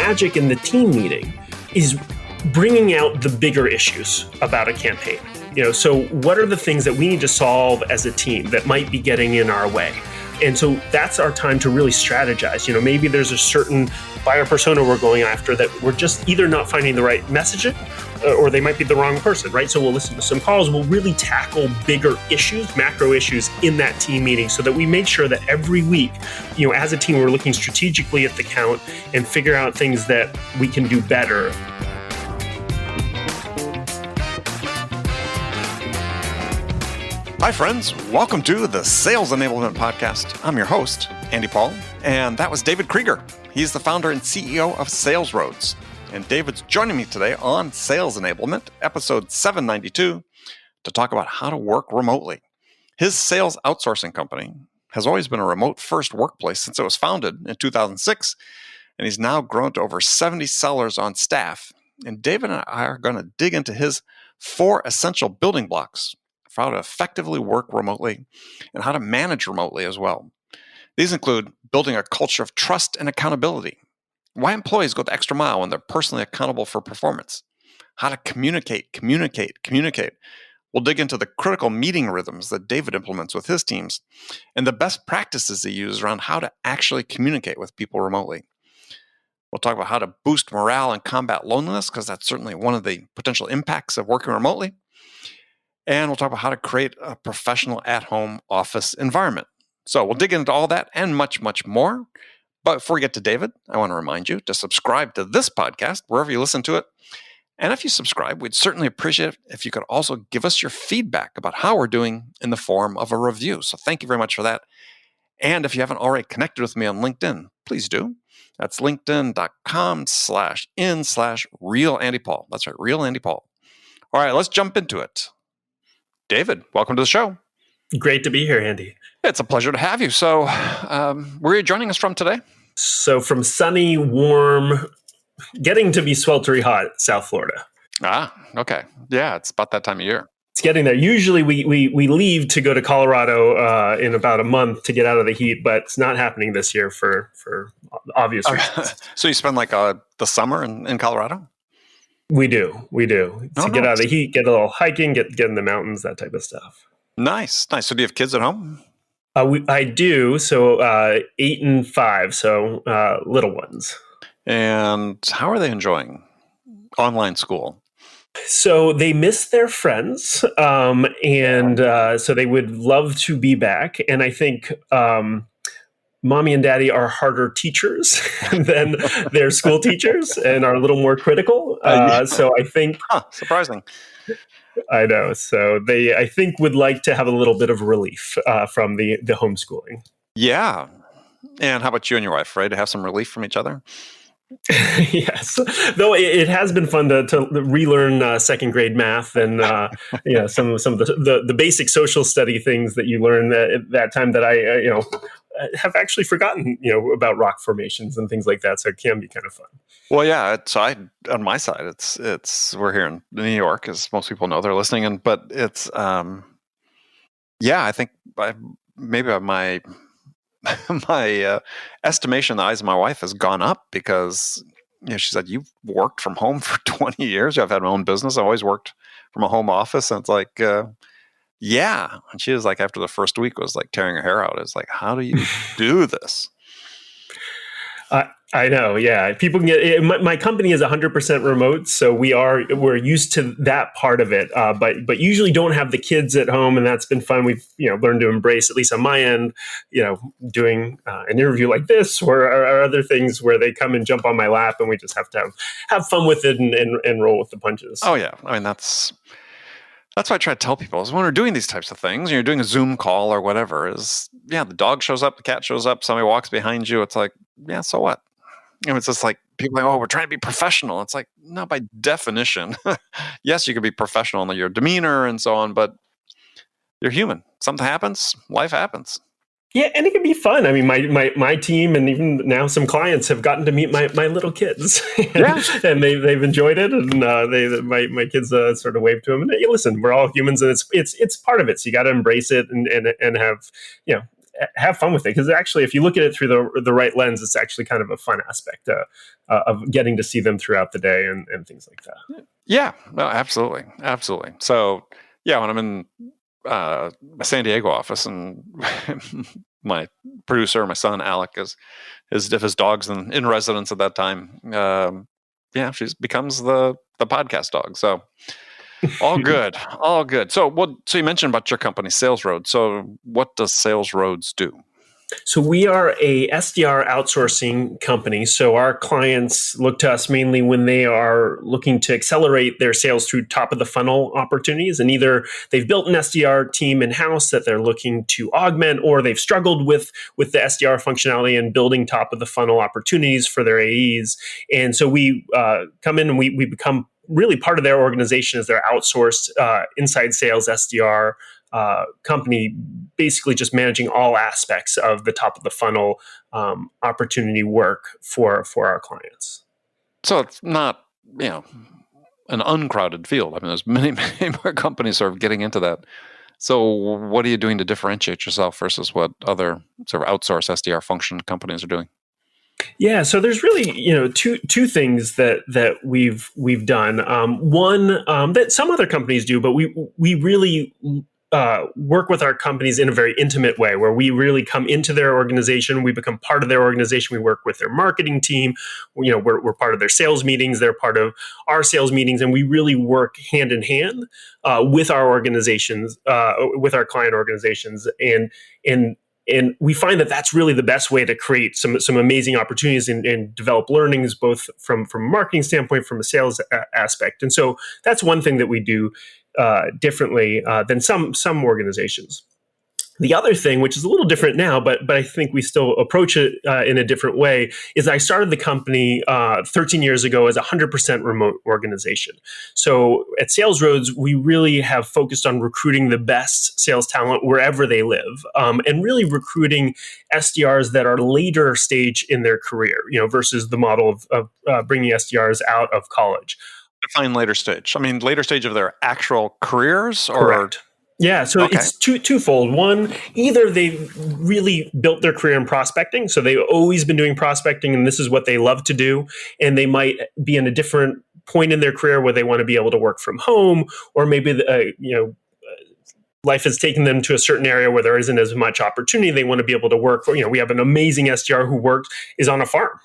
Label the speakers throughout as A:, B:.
A: magic in the team meeting is bringing out the bigger issues about a campaign. So what are the things that we need to solve as a team that might be getting in our way? And so that's our time to really strategize. Maybe there's a certain buyer persona we're going after that we're just either not finding the right messaging or they might be the wrong person, right? So we'll listen to some calls. We'll really tackle bigger issues, macro issues in that team meeting so that we make sure that every week, as a team, we're looking strategically at the count and figure out things that we can do better.
B: Hi, friends. Welcome to the Sales Enablement Podcast. I'm your host, Andy Paul, and that was David Kreiger. He's the founder and CEO of SalesRoads. And David's joining me today on Sales Enablement, episode 792, to talk about how to work remotely. His sales outsourcing company has always been a remote-first workplace since it was founded in 2006, and he's now grown to over 70 sellers on staff. And David and I are going to dig into his 4 essential building blocks for how to effectively work remotely and how to manage remotely as well. These include building a culture of trust and accountability, why employees go the extra mile when they're personally accountable for performance, how to communicate. We'll dig into the critical meeting rhythms that David implements with his teams and the best practices he uses around how to actually communicate with people remotely. We'll talk about how to boost morale and combat loneliness, because that's certainly one of the potential impacts of working remotely. And we'll talk about how to create a professional at-home office environment. So we'll dig into all that and much, much more. But before we get to David, I want to remind you to subscribe to this podcast wherever you listen to it. And if you subscribe, we'd certainly appreciate it if you could also give us your feedback about how we're doing in the form of a review. So thank you very much for that. And if you haven't already connected with me on LinkedIn, please do. That's linkedin.com/in/real_Andy_Paul. That's right, real Andy Paul. All right, let's jump into it. David, welcome to the show.
A: Great to be here, Andy.
B: It's a pleasure to have you. So where are you joining us from today?
A: So from sunny, warm, getting to be sweltery hot, South Florida.
B: Ah, okay. Yeah, it's about that time of year.
A: It's getting there. Usually we leave to go to Colorado in about a month to get out of the heat, but it's not happening this year for obvious reasons.
B: So you spend like the summer in Colorado?
A: We do. To get out of the heat, get a little hiking, get in the mountains, that type of stuff.
B: Nice. So do you have kids at home?
A: I do. So 8 and 5, so little ones.
B: And how are they enjoying online school?
A: So they miss their friends, and so they would love to be back. And I think mommy and daddy are harder teachers than their school teachers and are a little more critical. So I think...
B: surprising.
A: I know. So they, I think, would like to have a little bit of relief from the homeschooling.
B: Yeah. And how about you and your wife, right? To have some relief from each other?
A: Yes. Though it has been fun to relearn second grade math and some of the basic social study things that you learn at that time that I have actually forgotten about rock formations and things like that. So it can be kind of fun.
B: Well, yeah. On my side, it's we're here in New York, as most people know they're listening, but it's I think maybe my estimation in the eyes of my wife has gone up because she said, "You've worked from home for 20 years. I've had my own business. I've always worked from a home office." And it's like, yeah. And she was like, after the first week, was like tearing her hair out. It's like, how do you do this?
A: I know. Yeah. People can get, my company is 100% remote. So we're used to that part of it. But usually don't have the kids at home. And that's been fun. We've, learned to embrace, at least on my end, doing an interview like this or other things where they come and jump on my lap and we just have to have fun with it and roll with the punches.
B: Oh yeah. I mean, that's what I try to tell people is when we're doing these types of things, you're doing a Zoom call or whatever, the dog shows up, the cat shows up, somebody walks behind you. It's like, yeah, so what? It's just like people are like, oh, we're trying to be professional. It's like, no, by definition, yes, you can be professional in your demeanor and so on, but you're human. Something happens, life happens.
A: Yeah, and it can be fun. I mean, my team and even now some clients have gotten to meet my little kids, and they've enjoyed it. And my kids sort of wave to them. And hey, listen, we're all humans, and it's part of it. So you got to embrace it and have have fun with it, because actually, if you look at it through the right lens, it's actually kind of a fun aspect of getting to see them throughout the day and things like that.
B: Yeah, no, absolutely. Absolutely. So, yeah, when I'm in my San Diego office and my producer, my son, Alec, is his dog's in residence at that time. Yeah, she becomes the podcast dog. So all good, all good. So so you mentioned about your company, SalesRoads. So what does SalesRoads do?
A: So we are a SDR outsourcing company. So our clients look to us mainly when they are looking to accelerate their sales through top of the funnel opportunities. And either they've built an SDR team in-house that they're looking to augment, or they've struggled with the SDR functionality and building top of the funnel opportunities for their AEs. And so we come in and we become really part of their organization as their outsourced inside sales SDR company, basically just managing all aspects of the top of the funnel opportunity work for our clients.
B: So it's not, an uncrowded field. I mean, there's many more companies sort of getting into that. So what are you doing to differentiate yourself versus what other sort of outsourced SDR function companies are doing?
A: Yeah, so there's really two things that we've done. One that some other companies do, but we really work with our companies in a very intimate way, where we really come into their organization, we become part of their organization, we work with their marketing team, we're part of their sales meetings, they're part of our sales meetings, and we really work hand in hand with our organizations, with our client organizations, and we find that that's really the best way to create some amazing opportunities and develop learnings, both from a marketing standpoint, from a sales aspect. And so that's one thing that we do differently than some organizations. The other thing, which is a little different now, but I think we still approach it in a different way, is I started the company 13 years ago as a 100% remote organization. So at SalesRoads, we really have focused on recruiting the best sales talent wherever they live, and really recruiting SDRs that are later stage in their career, versus the model of bringing SDRs out of college.
B: Define later stage. I mean, later stage of their actual careers, or?
A: Correct. Yeah, so
B: Okay.
A: It's twofold. One, either they've really built their career in prospecting, so they've always been doing prospecting, and this is what they love to do, and they might be in a different point in their career where they want to be able to work from home, or maybe life has taken them to a certain area where there isn't as much opportunity. They want to be able to work for, we have an amazing SDR who is on a farm.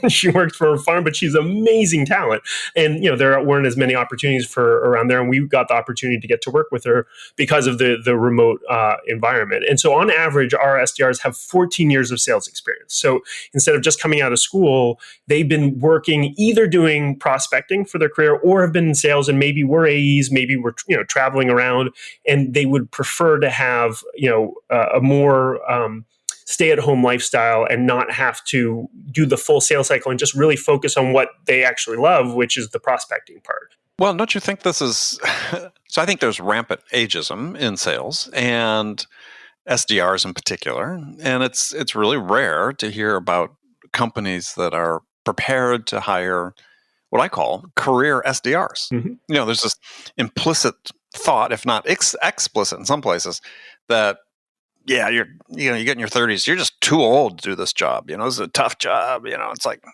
A: She works for a farm, but she's amazing talent. And, there weren't as many opportunities for around there. And we got the opportunity to get to work with her because of the remote environment. And so on average, our SDRs have 14 years of sales experience. So instead of just coming out of school, they've been working, either doing prospecting for their career or have been in sales, and maybe we're AEs, maybe we're, traveling around, and they would prefer to have a more stay-at-home lifestyle and not have to do the full sales cycle and just really focus on what they actually love, which is the prospecting part.
B: Well, don't you think this is so? I think there's rampant ageism in sales, and SDRs in particular, and it's really rare to hear about companies that are prepared to hire what I call career SDRs.
A: Mm-hmm.
B: There's this implicit thought, if not explicit in some places, that you get in your 30s, you're just too old to do this job. This is a tough job. It's like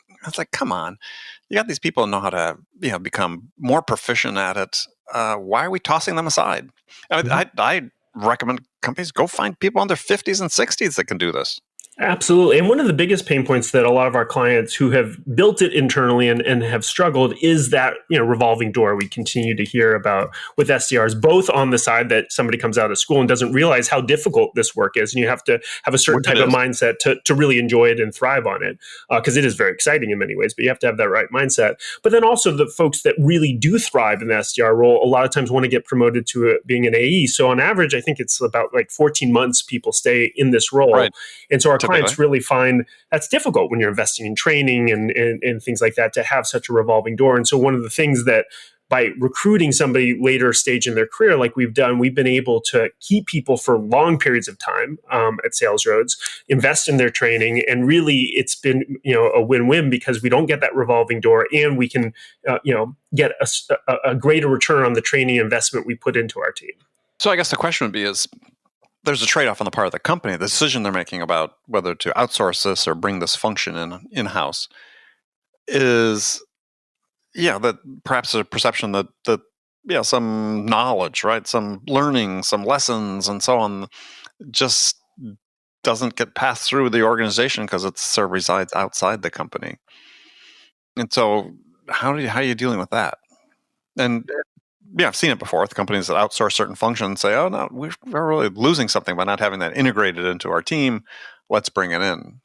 B: come on, you got these people who know how to become more proficient at it. Why are we tossing them aside? I recommend companies go find people in their 50s and 60s that can do this.
A: Absolutely. And one of the biggest pain points that a lot of our clients who have built it internally and have struggled is that, revolving door we continue to hear about with SDRs, both on the side that somebody comes out of school and doesn't realize how difficult this work is. And you have to have a certain type of mindset to really enjoy it and thrive on it, because it is very exciting in many ways, but you have to have that right mindset. But then also the folks that really do thrive in the SDR role, a lot of times want to get promoted to being an AE. So on average, I think it's about 14 months people stay in this role.
B: Right.
A: And so our clients really find that's difficult when you're investing in training and things like that, to have such a revolving door. And so one of the things that by recruiting somebody later stage in their career, like we've done, we've been able to keep people for long periods of time at SalesRoads, invest in their training, and really it's been a win-win, because we don't get that revolving door, and we can get a greater return on the training investment we put into our team.
B: So I guess the question would be is, there's a trade-off on the part of the company. The decision they're making about whether to outsource this or bring this function in-house is, that perhaps a perception that some knowledge, right, some learning, some lessons, and so on, just doesn't get passed through the organization because it sort of resides outside the company. And so, how are you dealing with that? And I've seen it before with companies that outsource certain functions. Say, "Oh no, we're really losing something by not having that integrated into our team. Let's bring it in."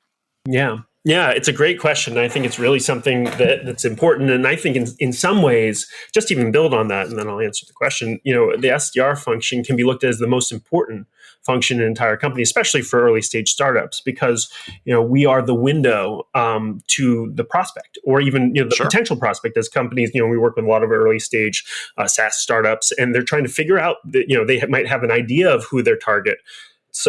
A: Yeah, it's a great question. I think it's really something that's important. And I think in some ways, just even build on that, and then I'll answer the question. The SDR function can be looked at as the most important function in an entire company, especially for early stage startups, because we are the window to the prospect, or even the
B: Sure.
A: potential prospect. As companies, we work with a lot of early stage SaaS startups, and they're trying to figure out that they might have an idea of who their target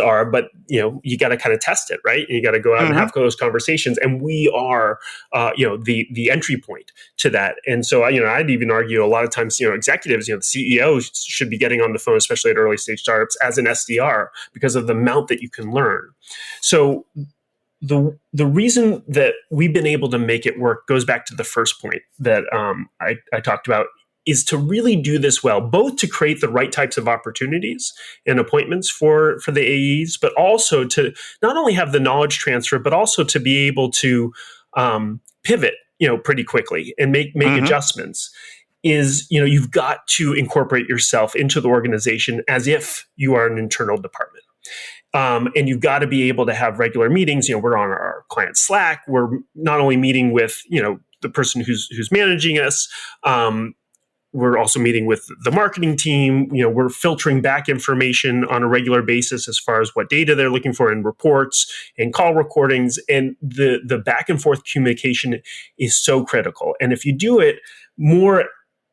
A: are, but you got to kind of test it, right? You got to go out and have those conversations, and we are the entry point to that. And so I'd even argue a lot of times executives, the CEO should be getting on the phone, especially at early stage startups, as an SDR, because of the amount that you can learn. So the reason that we've been able to make it work goes back to the first point that I talked about, is to really do this well, both to create the right types of opportunities and appointments for the AEs, but also to not only have the knowledge transfer, but also to be able to pivot, pretty quickly and make adjustments. Is you've got to incorporate yourself into the organization as if you are an internal department. And you've got to be able to have regular meetings. We're on our client Slack. We're not only meeting with the person who's managing us. We're also meeting with the marketing team. We're filtering back information on a regular basis as far as what data they're looking for in reports and call recordings. And the back and forth communication is so critical. And if you do it more,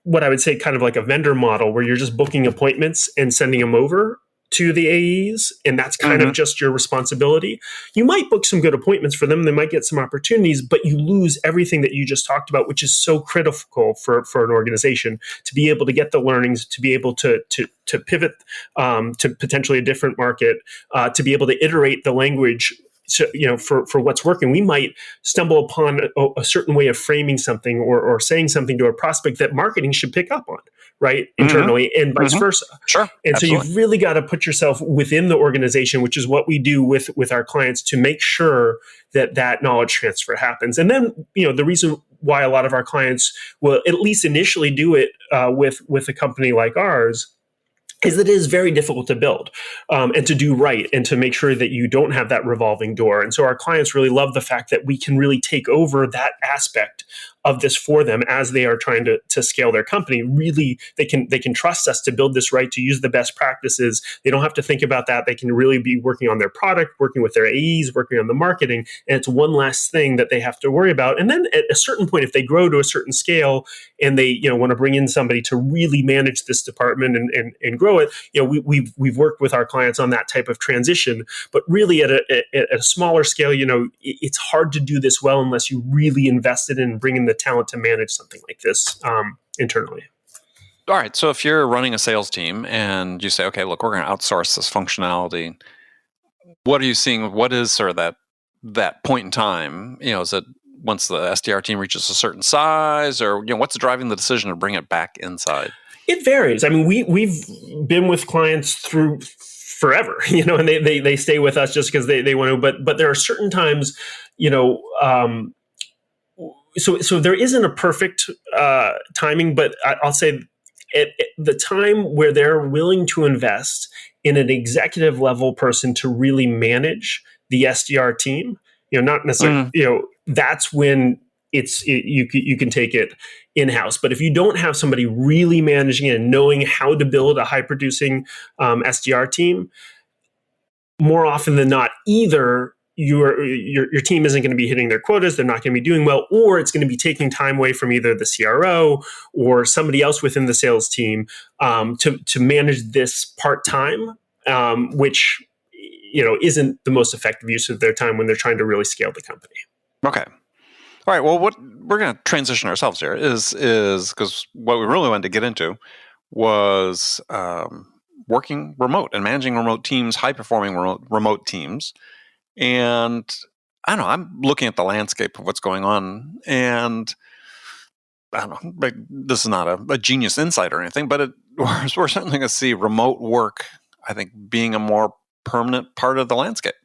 A: what I would say kind of like a vendor model, where you're just booking appointments and sending them over to the AEs, and that's kind of just your responsibility. You might book some good appointments for them. They might get some opportunities, but you lose everything that you just talked about, which is so critical for an organization to be able to get the learnings, to be able to pivot to potentially a different market, to be able to iterate the language. So, for what's working. We might stumble upon a certain way of framing something or saying something to a prospect that marketing should pick up on, right? Internally, and vice versa.
B: Sure.
A: And
B: Absolutely.
A: so you've really got to put yourself within the organization, which is what we do with our clients, to make sure that knowledge transfer happens. And then, the reason why a lot of our clients will at least initially do it with a company like ours is that it is very difficult to build and to do right, and to make sure that you don't have that revolving door. And so our clients really love the fact that we can really take over that aspect of this for them as they are trying to scale their company. Really, they can trust us to build this right, to use the best practices. They don't have to think about that. They can really be working on their product, working with their AEs, working on the marketing, and it's one less thing that they have to worry about. And then at a certain point, if they grow to a certain scale and they want to bring in somebody to really manage this department and grow it, we've worked with our clients on that type of transition. But really, at a smaller scale, it's hard to do this well unless you really invested in bringing the talent to manage something like this internally.
B: All right. So if you're running a sales team and you say, okay, look, we're going to outsource this functionality, what are you seeing? What is sort of that point in time? Is it once the SDR team reaches a certain size, or what's driving the decision to bring it back inside?
A: It varies. I mean, we've been with clients through forever, and they stay with us just because they want to. But there are certain times, So there isn't a perfect timing, but I'll say at the time where they're willing to invest in an executive level person to really manage the SDR team, not necessarily, that's when you can take it in-house. But if you don't have somebody really managing it and knowing how to build a high producing SDR team, more often than not, either your team isn't going to be hitting their quotas, they're not going to be doing well, or it's going to be taking time away from either the CRO or somebody else within the sales team to manage this part-time, which isn't the most effective use of their time when they're trying to really scale the company.
B: Okay. All right. Well, what we're going to transition ourselves here is because what we really wanted to get into was working remote and managing remote teams, high-performing remote teams. And I don't know, I'm looking at the landscape of what's going on, and I don't know, but this is not a genius insight or anything, but we're certainly going to see remote work, I think, being a more permanent part of the landscape.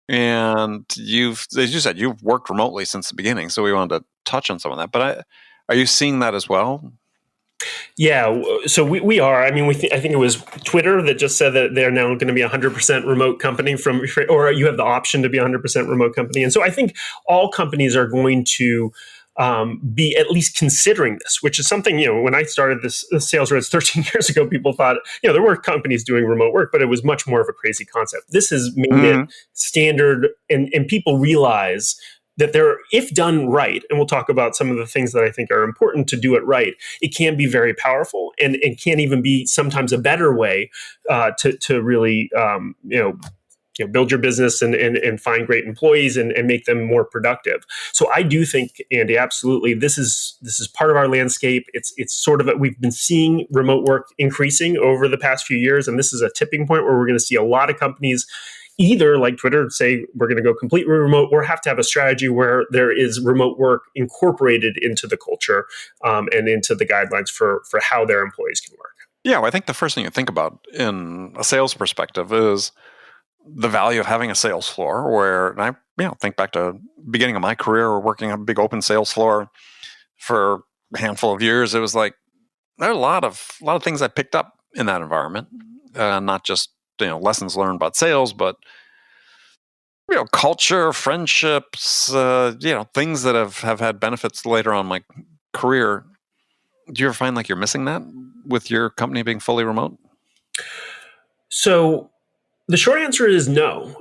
B: And as you said, you've worked remotely since the beginning, so we wanted to touch on some of that. But are you seeing that as well?
A: Yeah, so we are. I mean, I think it was Twitter that just said that they're now going to be a 100% remote company or you have the option to be a 100% remote company. And so I think all companies are going to be at least considering this, which is something, when I started this SalesRoads 13 years ago, people thought, there were companies doing remote work, but it was much more of a crazy concept. This has made it standard, and people realize that if done right, and we'll talk about some of the things that I think are important to do it right, it can be very powerful and can even be sometimes a better way to really, build your business and find great employees and make them more productive. So I do think, Andy, absolutely, this is part of our landscape. It's sort of we've been seeing remote work increasing over the past few years, and this is a tipping point where we're going to see a lot of companies either, like Twitter, say we're going to go completely remote, or have to have a strategy where there is remote work incorporated into the culture and into the guidelines for how their employees can work.
B: Yeah, well, I think the first thing you think about in a sales perspective is the value of having a sales floor where, and I think back to the beginning of my career, working on a big open sales floor for a handful of years. It was like, there are a lot of things I picked up in that environment, not just, lessons learned about sales, but, culture, friendships, things that have had benefits later on in my career. Do you ever find like you're missing that with your company being fully remote?
A: So the short answer is no,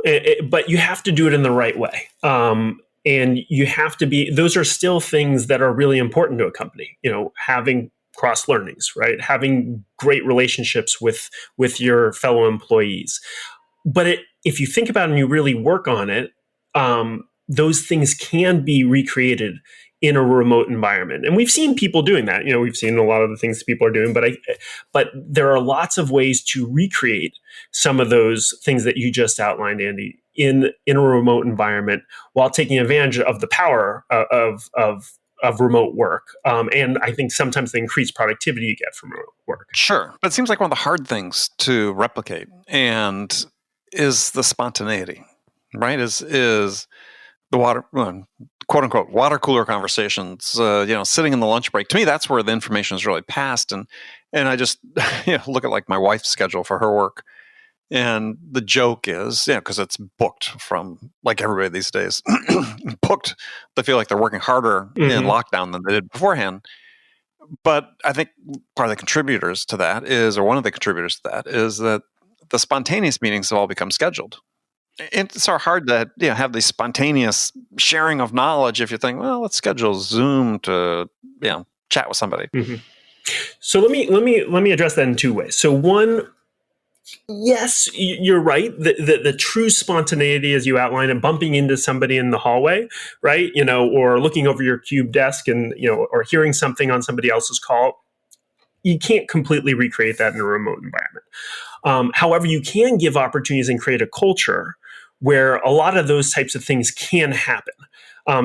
A: but you have to do it in the right way. And you have to those are still things that are really important to a company, having cross learnings, right? Having great relationships with your fellow employees. But if you think about it and you really work on it, those things can be recreated in a remote environment. And we've seen people doing that. We've seen a lot of the things people are doing, but there are lots of ways to recreate some of those things that you just outlined, Andy, in a remote environment while taking advantage of the power of remote work. And I think sometimes the increased productivity you get from remote work.
B: Sure. But it seems like one of the hard things to replicate and is the spontaneity, right? Is the water, quote unquote, water cooler conversations, sitting in the lunch break. To me, that's where the information is really passed. And I just look at like my wife's schedule for her work. And the joke is, because it's booked from like everybody these days, booked. They feel like they're working harder in lockdown than they did beforehand. But I think part of the contributors to that one of the contributors to that is that the spontaneous meetings have all become scheduled. It's so hard to have the spontaneous sharing of knowledge if you think, well, let's schedule Zoom to chat with somebody.
A: Mm-hmm. So let me address that in two ways. So one, yes, you're right. The true spontaneity, as you outlined, and bumping into somebody in the hallway, right? Or looking over your cube desk and or hearing something on somebody else's call, you can't completely recreate that in a remote environment. However, you can give opportunities and create a culture where a lot of those types of things can happen.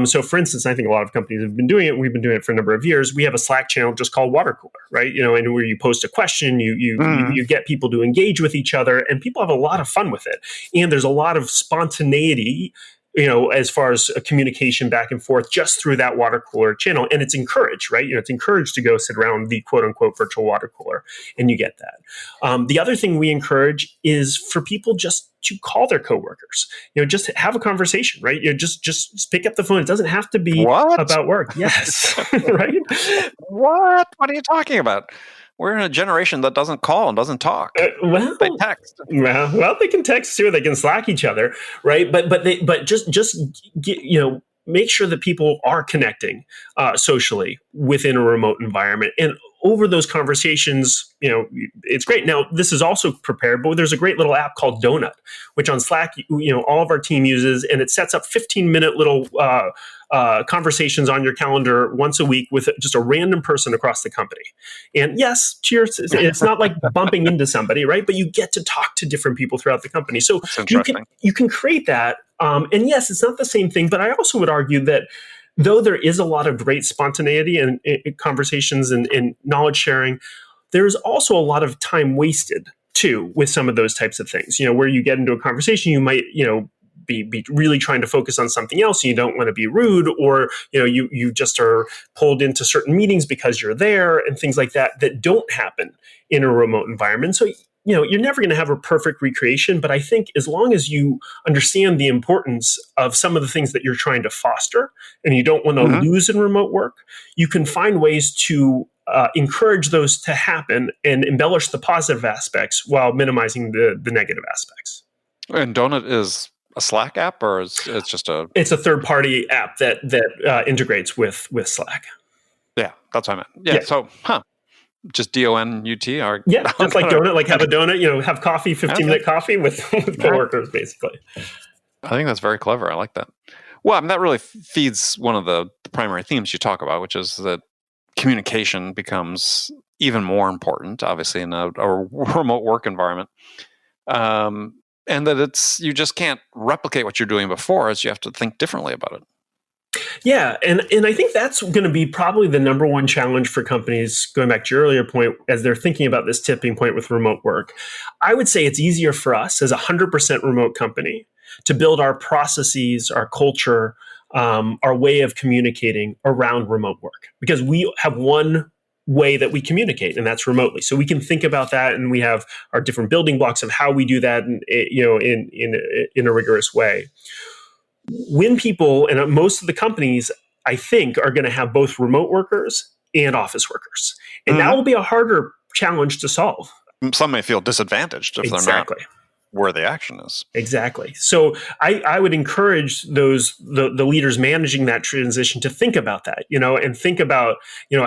A: So for instance, I think a lot of companies have been doing it. We've been doing it for a number of years. We have a Slack channel just called Water Cooler, right? And where you post a question, you get people to engage with each other, and people have a lot of fun with it. And there's a lot of spontaneity, as far as a communication back and forth just through that water cooler channel. And it's encouraged, right? It's encouraged to go sit around the quote unquote virtual water cooler, and you get that. The other thing we encourage is for people just to call their coworkers, just have a conversation, right? Just pick up the phone. It doesn't have to be about work. Yes. Right.
B: What are you talking about? We're in a generation that doesn't call and doesn't talk. They text.
A: Well, they can text too. They can Slack each other, right? But just get, make sure that people are connecting socially within a remote environment. And over those conversations, it's great. Now, this is also prepared, but there's a great little app called Donut, which on Slack, all of our team uses, and it sets up 15-minute little conversations on your calendar once a week with just a random person across the company. And yes, cheers. It's not like bumping into somebody, right? But you get to talk to different people throughout the company. So
B: That's interesting.
A: you can create that. And yes, it's not the same thing, but I also would argue that though there is a lot of great spontaneity and conversations and knowledge sharing, there's also a lot of time wasted too with some of those types of things. Where you get into a conversation, you might, be really trying to focus on something else and you don't want to be rude, or you just are pulled into certain meetings because you're there and things like that don't happen in a remote environment. So you're never going to have a perfect recreation, but I think as long as you understand the importance of some of the things that you're trying to foster and you don't want to lose in remote work, you can find ways to encourage those to happen and embellish the positive aspects while minimizing the negative aspects.
B: And Donut is a Slack app, or it's just a...
A: It's a third-party app that integrates with Slack.
B: Yeah, that's what I meant. Yeah. So, just DONUT? Or
A: yeah, just like Donut, like have a donut, have coffee, 15-minute coffee with coworkers, basically.
B: I think that's very clever. I like that. Well, I mean, that really feeds one of the primary themes you talk about, which is that communication becomes even more important, obviously, in a remote work environment. And that you just can't replicate what you're doing before, as you have to think differently about it.
A: Yeah, and I think that's going to be probably the number one challenge for companies, going back to your earlier point, as they're thinking about this tipping point with remote work. I would say it's easier for us as a 100% remote company to build our processes, our culture, our way of communicating around remote work, because we have one way that we communicate, and that's remotely. So we can think about that, and we have our different building blocks of how we do that, in a rigorous way. When people, and most of the companies, I think, are going to have both remote workers and office workers, and that will be a harder challenge to solve.
B: Some may feel disadvantaged if they're not where the action is.
A: Exactly. So I would encourage the leaders managing that transition to think about that, and think about,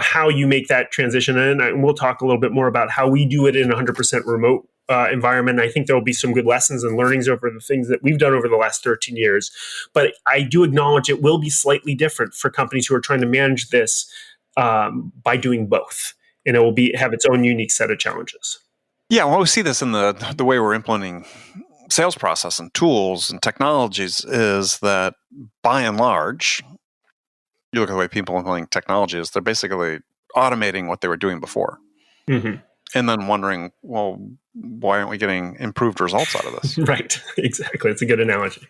A: how you make that transition. And we'll talk a little bit more about how we do it in a 100% remote environment. I think there will be some good lessons and learnings over the things that we've done over the last 13 years. But I do acknowledge it will be slightly different for companies who are trying to manage this by doing both. And it will have its own unique set of challenges.
B: Yeah, well, we see this in the way we're implementing sales process and tools and technologies, is that by and large, you look at the way people implementing technologies, they're basically automating what they were doing before. And then wondering, well, why aren't we getting improved results out of this?
A: Right, exactly. It's a good analogy.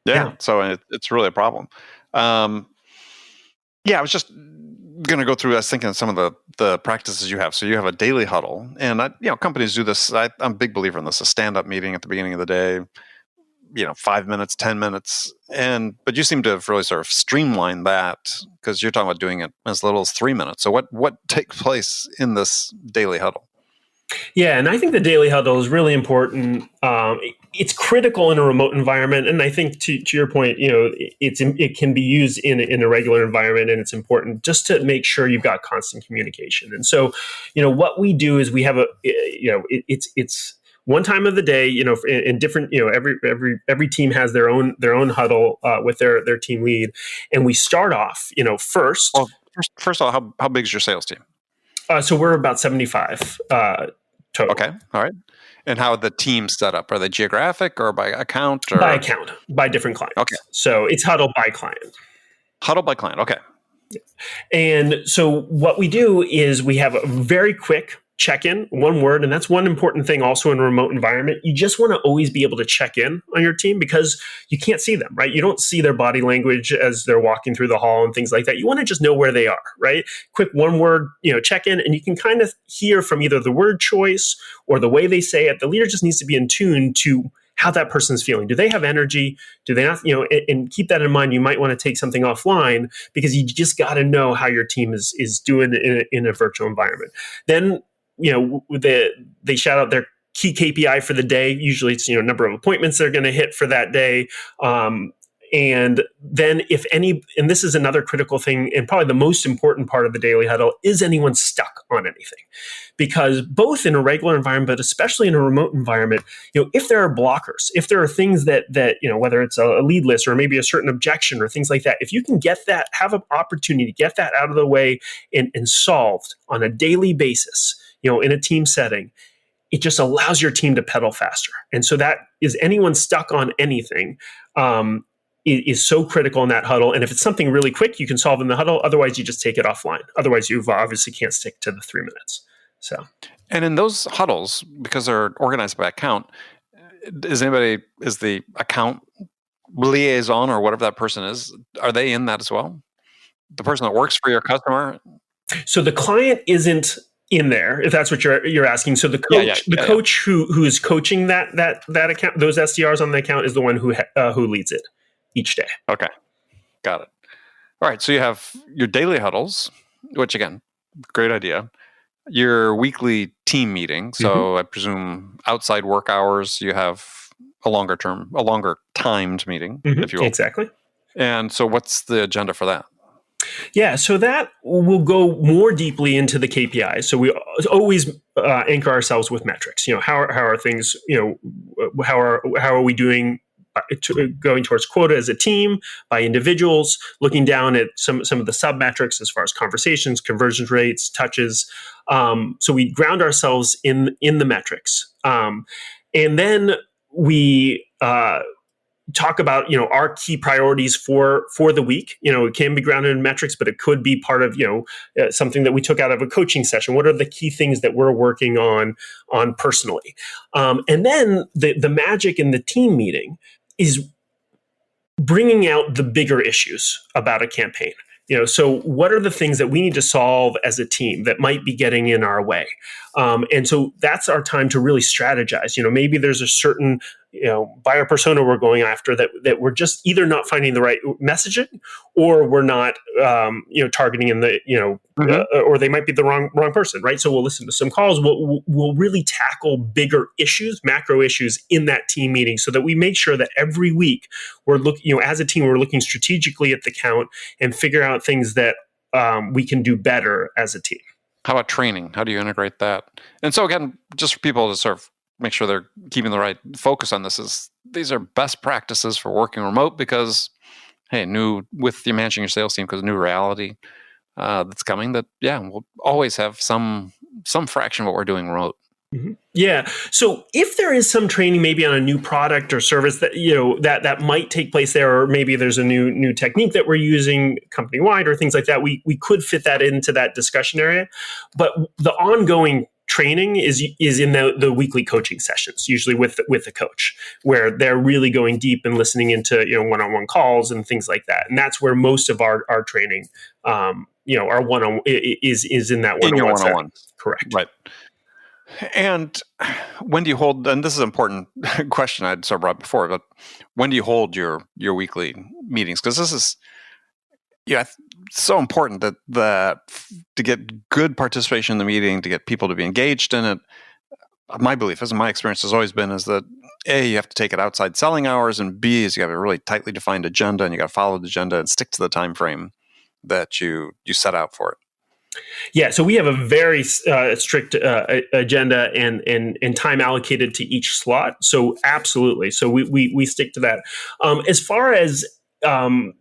B: Yeah. So it's really a problem. I was just going to go through. I was thinking of some of the practices you have. So you have a daily huddle, and companies do this. I'm a big believer in this: a stand-up meeting at the beginning of the day. 5 minutes, 10 minutes, but you seem to have really sort of streamlined that, because you're talking about doing it as little as 3 minutes. So what takes place in this daily huddle?
A: Yeah, and I think the daily huddle is really important. It's critical in a remote environment, and I think to your point, it can be used in a regular environment, and it's important just to make sure you've got constant communication. And so, what we do is we have it's one time of the day, in different, every team has their own huddle with their team lead, and we start off, first.
B: Well, first of all, how big is your sales team?
A: So we're about 75 total.
B: Okay, all right. And how are the teams set up? Are they geographic or by account? Or?
A: By account, by different clients.
B: Okay.
A: So it's huddle by client.
B: Huddle by client, okay.
A: And so what we do is we have a very quick check-in, one word, and that's one important thing also in a remote environment. You just want to always be able to check in on your team, because you can't see them, right? You don't see their body language as they're walking through the hall and things like that. You want to just know where they are, right? Quick one word, check-in, and you can kind of hear from either the word choice or the way they say it. The leader just needs to be in tune to how that person's feeling. Do they have energy? Do they not? And keep that in mind. You might want to take something offline, because you just got to know how your team is doing in a virtual environment. Then they shout out their key KPI for the day. Usually it's, number of appointments they're going to hit for that day. And then and this is another critical thing, and probably the most important part of the daily huddle, is anyone stuck on anything? Because both in a regular environment, but especially in a remote environment, if there are blockers, if there are things that whether it's a lead list or maybe a certain objection or things like that, if you can have an opportunity to get that out of the way and solved on a daily basis, in a team setting, it just allows your team to pedal faster. And so that is anyone stuck on anything is so critical in that huddle. And if it's something really quick, you can solve in the huddle. Otherwise, you just take it offline. Otherwise, you obviously can't stick to the 3 minutes. So,
B: and in those huddles, because they're organized by account, is the account liaison or whatever that person is, are they in that as well? The person that works for your customer?
A: So the client isn't in there, if that's what you're asking. So the coach who is coaching that account, those SDRs on the account, is the one who leads it each day.
B: Okay, got it. All right, so you have your daily huddles, which again, great idea. Your weekly team meeting. So I presume outside work hours, you have a longer timed meeting, if you will.
A: Exactly.
B: And so what's the agenda for that?
A: Yeah, so that will go more deeply into the KPIs. So we always anchor ourselves with metrics. How are things? How are we doing? Going towards quota as a team, by individuals, looking down at some of the sub metrics as far as conversations, conversion rates, touches. So we ground ourselves in the metrics, and then we talk about our key priorities for the week. It can be grounded in metrics, but it could be part of something that we took out of a coaching session. What are the key things that we're working on personally? And then the magic in the team meeting is bringing out the bigger issues about a campaign. So what are the things that we need to solve as a team that might be getting in our way? And so that's our time to really strategize. Maybe there's a certain buyer persona we're going after that we're just either not finding the right messaging, or we're not targeting in the or they might be the wrong person, right? So we'll listen to some calls. We'll really tackle bigger issues, macro issues in that team meeting, so that we make sure that every week we're looking, as a team, we're looking strategically at the count and figure out things that we can do better as a team.
B: How about training? How do you integrate that? And so again, just for people to sort of make sure they're keeping the right focus on this, these are best practices for working remote, because, hey, with you managing your sales team, because new reality that's coming, that we'll always have some fraction of what we're doing remote.
A: Mm-hmm. Yeah. So if there is some training maybe on a new product or service that that might take place there, or maybe there's a new technique that we're using company wide or things like that, we could fit that into that discussion area. But the ongoing training is in the weekly coaching sessions, usually with the coach, where they're really going deep and listening into one-on-one calls and things like that. And that's where most of our training, our one-on is in that one-on-one.
B: In your one-on-one.
A: Correct.
B: Right. And when do you hold? And this is an important question I'd sort of brought before, but when do you hold your weekly meetings? Because this is so important that to get good participation in the meeting, to get people to be engaged in it. My belief, as my experience has always been, is that A, you have to take it outside selling hours, and B, is you have a really tightly defined agenda, and you got to follow the agenda and stick to the time frame that you set out for it.
A: Yeah, so we have a very strict agenda and time allocated to each slot. So absolutely, so we stick to that. As far as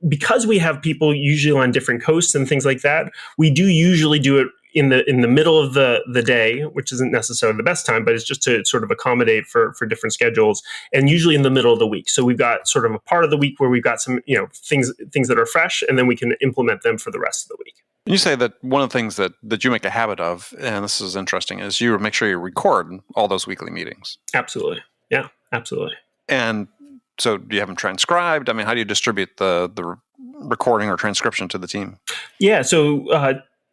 A: because we have people usually on different coasts and things like that, we do usually do it in the middle of the day, which isn't necessarily the best time, but it's just to sort of accommodate for different schedules, and usually in the middle of the week. So we've got sort of a part of the week where we've got some things that are fresh, and then we can implement them for the rest of the week.
B: You say that one of the things that you make a habit of, and this is interesting, is you make sure you record all those weekly meetings.
A: Absolutely. Yeah, absolutely.
B: And so do you have them transcribed? I mean, how do you distribute the recording or transcription to the team? Yeah,
A: so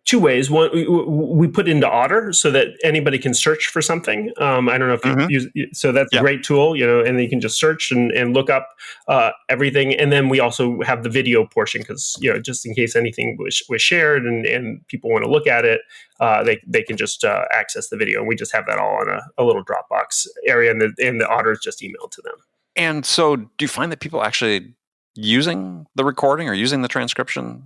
A: two ways. One, we put into Otter so that anybody can search for something. I don't know if you use, so that's a great tool, and then you can just search and look up everything. And then we also have the video portion, because just in case anything was shared and people want to look at it, they can just access the video. And we just have that all on a little Dropbox area, and the Otter is just emailed to them.
B: And so do you find that people actually using the recording or using the transcription?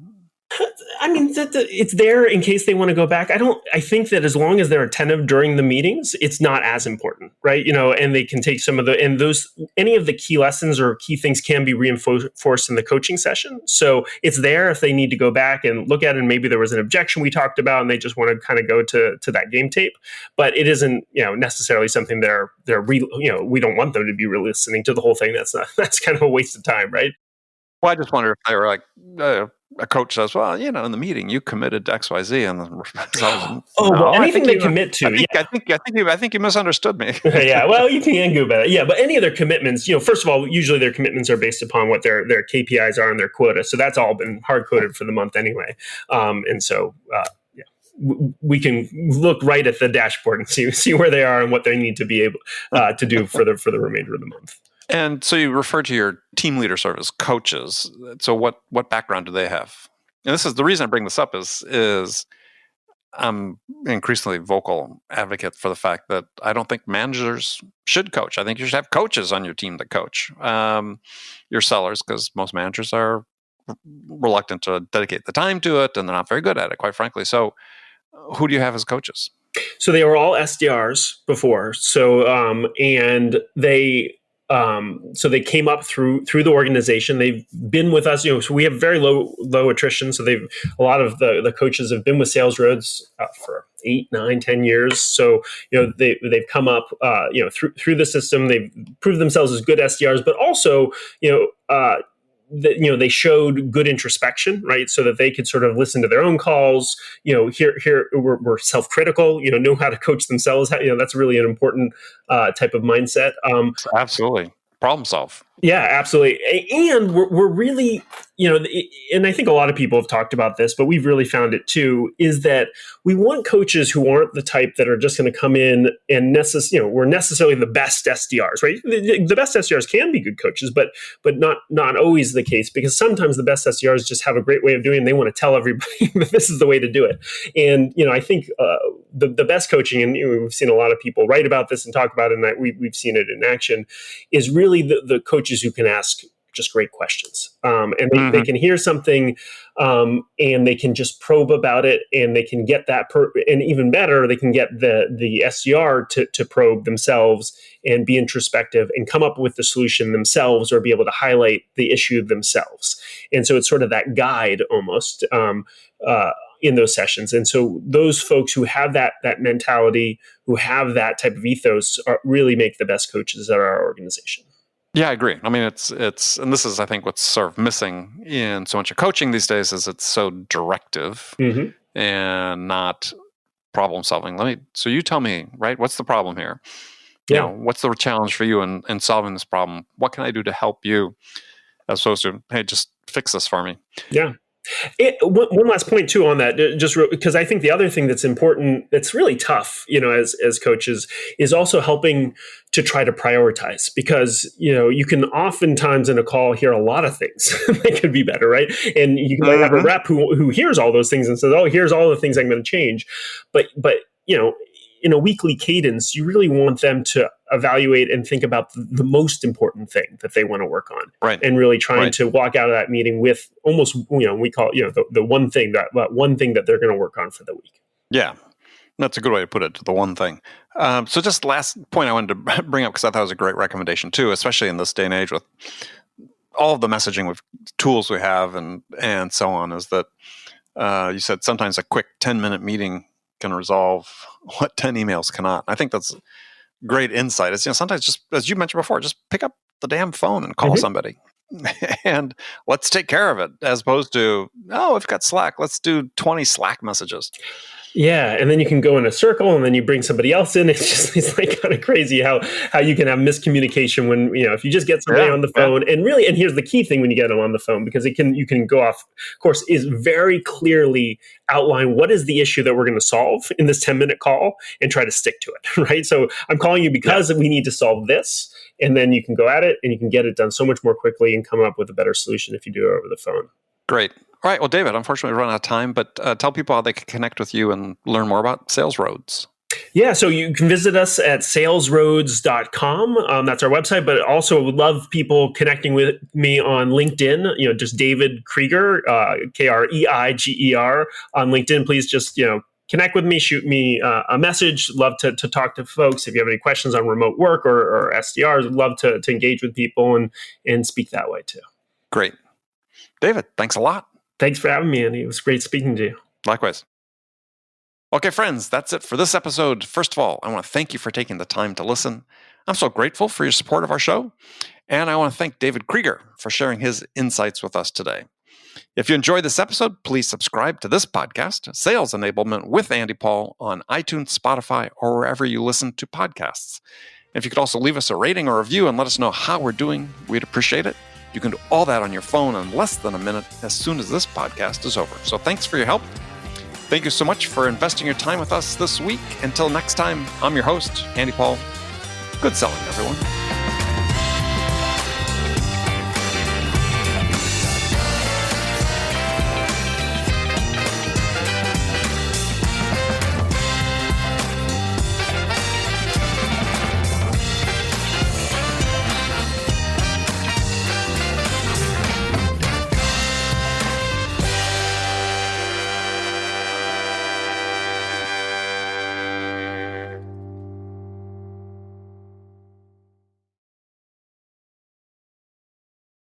A: I mean, it's there in case they want to go back. I think that as long as they're attentive during the meetings, it's not as important, right? And they can take any of the key lessons or key things can be reinforced in the coaching session. So it's there if they need to go back and look at it. And maybe there was an objection we talked about and they just want to kind of go to that game tape, but it isn't, necessarily something we don't want them to be re-listening to the whole thing. That's kind of a waste of time, right?
B: Well, I just wonder if they were like, a coach says, well, in the meeting you committed to XYZ, and
A: anything they commit to.
B: I think you misunderstood me.
A: Yeah, well, you can go about it. Yeah, but any of their commitments, first of all, usually their commitments are based upon what their KPIs are and their quota. So that's all been hard coded for the month anyway. We can look right at the dashboard and see where they are and what they need to be able to do for the remainder of the month.
B: And so you refer to your team leader sort of as coaches. So what background do they have? And this is the reason I bring this up is I'm increasingly vocal advocate for the fact that I don't think managers should coach. I think you should have coaches on your team that coach your sellers, because most managers are reluctant to dedicate the time to it and they're not very good at it, quite frankly. So who do you have as coaches?
A: So they were all SDRs before. So and they came up through the organization. They've been with us, so we have very low attrition. So a lot of the coaches have been with SalesRoads for 8, 9, 10 years. So, they've come up, through the system. They've proved themselves as good SDRs, but also, they showed good introspection, right? So that they could sort of listen to their own calls. Here we're self-critical. Know how to coach themselves. That's really an important type of mindset.
B: Absolutely, problem solve.
A: Yeah, absolutely. And we're really, and I think a lot of people have talked about this, but we've really found it too, is that we want coaches who aren't the type that are just going to come in and we're necessarily the best SDRs, right? The best SDRs can be good coaches, but not always the case, because sometimes the best SDRs just have a great way of doing it and they want to tell everybody that this is the way to do it. And, I think the best coaching, and we've seen a lot of people write about this and talk about it, and we've seen it in action, is really the coaches who can ask just great questions. And they can hear something and they can just probe about it, and they can get that, and even better, they can get the SDR to probe themselves and be introspective and come up with the solution themselves, or be able to highlight the issue themselves. And so it's sort of that guide almost in those sessions. And so those folks who have that mentality, who have that type of ethos, really make the best coaches at our organization.
B: Yeah, I agree. I mean, it's, and this is, I think, what's sort of missing in so much of coaching these days, is it's so directive and not problem solving. So you tell me, right? What's the problem here?
A: Yeah.
B: What's the challenge for you in solving this problem? What can I do to help you? As opposed to, hey, just fix this for me.
A: Yeah. One last point too on that, because I think the other thing that's important, that's really tough, as coaches, is also helping to try to prioritize, because you can oftentimes in a call hear a lot of things that could be better, right? And you can have a rep who hears all those things and says, "Oh, here's all the things I'm going to change," but in a weekly cadence, you really want them to evaluate and think about the most important thing that they want to work on,
B: right?
A: And really trying to walk out of that meeting with almost, we call it, the one thing that they're going to work on for the week.
B: Yeah, that's a good way to put it. The one thing. So just last point I wanted to bring up, because I thought it was a great recommendation too, especially in this day and age with all of the messaging with tools we have and so on, is that you said sometimes a quick 10-minute meeting can resolve what 10 emails cannot. I think that's great insight. It's, sometimes, just as you mentioned before, just pick up the damn phone and call somebody and let's take care of it, as opposed to, we've got Slack, let's do 20 Slack messages.
A: Yeah, and then you can go in a circle, and then you bring somebody else in. It's like kind of crazy how you can have miscommunication when if you just get somebody on the phone, and here's the key thing when you get them on the phone, because you can go off course, is very clearly outline what is the issue that we're going to solve in this 10-minute call and try to stick to it, right? So I'm calling you because we need to solve this, and then you can go at it and you can get it done so much more quickly and come up with a better solution if you do it over the phone.
B: Great. All right. Well, David, unfortunately, we've run out of time, but tell people how they can connect with you and learn more about SalesRoads.
A: Yeah, so you can visit us at salesroads.com. That's our website, but also would love people connecting with me on LinkedIn, just David Kreiger, Kreiger on LinkedIn. Please just, connect with me, shoot me a message. Love to talk to folks. If you have any questions on remote work or SDRs, love to engage with people and speak that way too.
B: Great. David, thanks a lot.
A: Thanks for having me, Andy. It was great speaking to you.
B: Likewise. Okay, friends, that's it for this episode. First of all, I want to thank you for taking the time to listen. I'm so grateful for your support of our show. And I want to thank David Kreiger for sharing his insights with us today. If you enjoyed this episode, please subscribe to this podcast, Sales Enablement with Andy Paul, on iTunes, Spotify, or wherever you listen to podcasts. If you could also leave us a rating or review and let us know how we're doing, we'd appreciate it. You can do all that on your phone in less than a minute as soon as this podcast is over. So thanks for your help. Thank you so much for investing your time with us this week. Until next time, I'm your host, Andy Paul. Good selling, everyone.